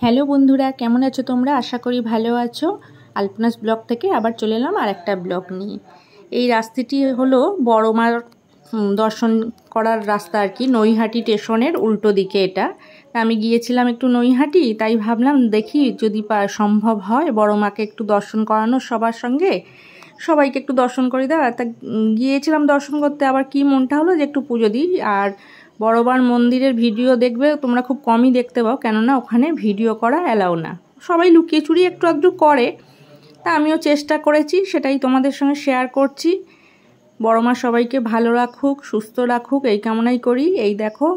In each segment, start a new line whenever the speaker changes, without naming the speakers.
Hello বন্ধুরা, কেমন আছো তোমরা? আশা করি ভালো আছো। আলপনাস ব্লগ থেকে আবার চলে এলাম আর একটা ব্লগ নিয়ে। এই রাস্তাটি হলো বড় মার দর্শন করার রাস্তা আর কি, নৈহাটি স্টেশনের উল্টো দিকে এটা। আমি গিয়েছিলাম একটু নৈহাটি, তাই ভাবলাম দেখি যদি সম্ভব হয় বড় মাকে একটু দর্শন করানো, সবার সঙ্গে সবাইকে একটু দর্শন করে দেওয়া। তা গিয়েছিলাম দর্শন করতে, আবার কি মনটা হলো যে একটু পুজো দিই। আর বড়বার মন্দিরের ভিডিও দেখবে তোমরা খুব কমই দেখতে পাও, কেননা ওখানে ভিডিও করা অ্যালাউ না, সবাই লুকিয়ে চুরি একটু আধটু করে। তা আমিও চেষ্টা করেছি, সেটাই তোমাদের সঙ্গে শেয়ার করছি। বড় মা সবাইকে ভালো রাখুক, সুস্থ রাখুক, এই কামনাই করি। এই দেখো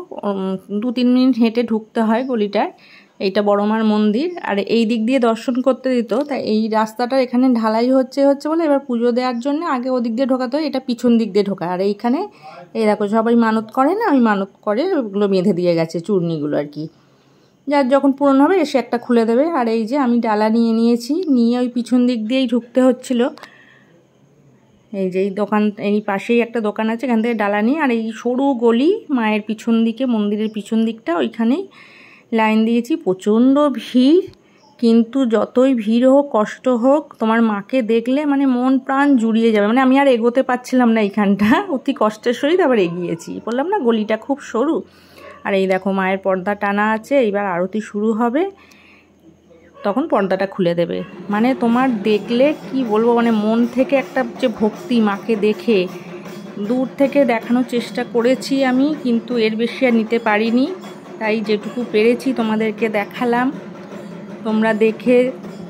2-3 মিনিট হেঁটে ঢুকতে হয় গলিটায়, এইটা বড় মার মন্দির। আর এই দিক দিয়ে দর্শন করতে দিত, তাই এই রাস্তাটা এখানে ঢালাই হচ্ছে বলে এবার পুজো দেওয়ার জন্য আগে ওদিক দিয়ে ঢোকাতে হয়, এটা পিছন দিক দিয়ে ঢোকা। আর এইখানে এই দেখো সবাই মানত করে না, ওই মানত করে ওগুলো বেঁধে দিয়ে গেছে, চূর্ণিগুলো আর কি। যার যখন পূরণ হবে এসে একটা খুলে দেবে। আর এই যে আমি ডালা নিয়েছি, নিয়ে ওই পিছন দিক দিয়েই ঢুকতে হচ্ছিল। এই যে এই দোকান, এই পাশেই একটা দোকান আছে, এখান থেকে ডালা নিয়ে। আর এই সরু গলি মায়ের পিছন দিকে, মন্দিরের পিছন দিকটা, ওইখানেই লাইন দিয়েছি। প্রচণ্ড ভিড়, কিন্তু যতই ভিড় হোক, কষ্ট হোক, তোমার মাকে দেখলে মানে মন প্রাণ জুড়িয়ে যাবে। মানে আমি আর এগোতে পারছিলাম না এইখানটা, অতি কষ্টের সহিত আবার এগিয়েছি। বললাম না গলিটা খুব সরু। আর এই দেখো মায়ের পর্দা টানা আছে, এইবার আরতি শুরু হবে, তখন পর্দাটা খুলে দেবে। মানে তোমার দেখলে কি বলবো, মানে মন থেকে একটা যে ভক্তি, মাকে দেখে দূর থেকে দেখানোর চেষ্টা করেছি আমি, কিন্তু এর বেশি আর নিতে পারিনি। তাই যেটুকু পেরেছি তোমাদেরকে দেখালাম। তোমরা দেখে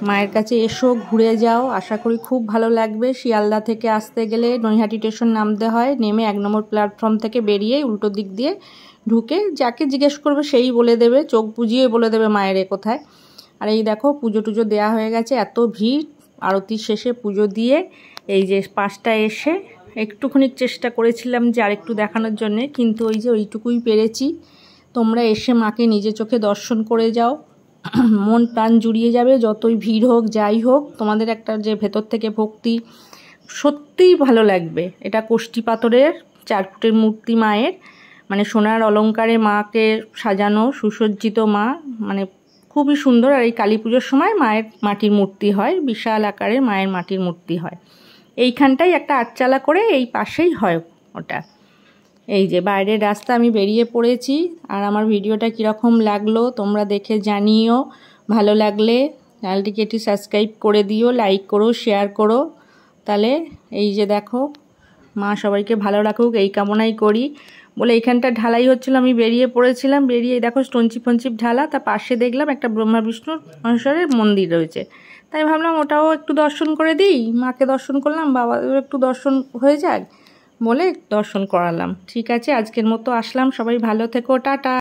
মায়ের কাছে এসো, ঘুরে যাও, আশা করি খুব ভালো লাগবে। শিয়ালদা থেকে আসতে গেলে নৈহাটি স্টেশন নামতে হয়, নেমে 1 নম্বর প্ল্যাটফর্ম থেকে বেরিয়ে উল্টো দিক দিয়ে ঢুকে যাকে জিজ্ঞেস করবে সেই বলে দেবে, চোখ বুজিয়ে বলে দেবে মায়ের কোথায়। আর এই দেখো পুজো টুজো দেওয়া হয়ে গেছে, এত ভিড়। আরতি শেষে পুজো দিয়ে এই যে 5টা এসে একটুখানি চেষ্টা করেছিলাম যে আরেকটু দেখানোর জন্যে, কিন্তু ওই যে ওইটুকুই পেরেছি। তোমরা এসে মাকে নিজে চোখে দর্শন করে যাও, মন প্রাণ জুড়িয়ে যাবে। যতই ভিড় হোক, যাই হোক, তোমাদের একটা যে ভেতর থেকে ভক্তি, সত্যিই ভালো লাগবে। এটা কোষ্ঠী পাথরের 4 ফুটের মূর্তি মায়ের, মানে সোনার অলঙ্কারে মাকে সাজানো, সুসজ্জিত মা, মানে খুবই সুন্দর। আর এই কালী পুজোর সময় মায়ের মাটির মূর্তি হয়, বিশাল আকারের মায়ের মাটির মূর্তি হয়। এইখানটাই একটা আটচালা করে এই পাশেই হয় ওটা। এই যে বাইরের রাস্তা, আমি বেরিয়ে পড়েছি। আর আমার ভিডিওটা কীরকম লাগলো তোমরা দেখে জানিও। ভালো লাগলে চ্যানেলটিকে একটু সাবস্ক্রাইব করে দিও, লাইক করো, শেয়ার করো। তাহলে এই যে দেখো মা সবাইকে ভালো রাখুক, এই কামনাই করি। বলে এইখানটা ঢালাই হচ্ছিল, আমি বেরিয়ে পড়েছিলাম। বেরিয়ে দেখো স্টোনচিপ ফঞ্চিপ ঢালা, তার পাশে দেখলাম একটা ব্রহ্মা বিষ্ণু মহেশ্বরের মন্দির রয়েছে। তাই ভাবলাম ওটাও একটু দর্শন করে দিই। মাকে দর্শন করলাম, বাবাদেরও একটু দর্শন হয়ে যাক বলে দর্শন করালাম। ঠিক আছে, আজকের মতো আসলাম। সবাই ভালো থেকো, টাটা।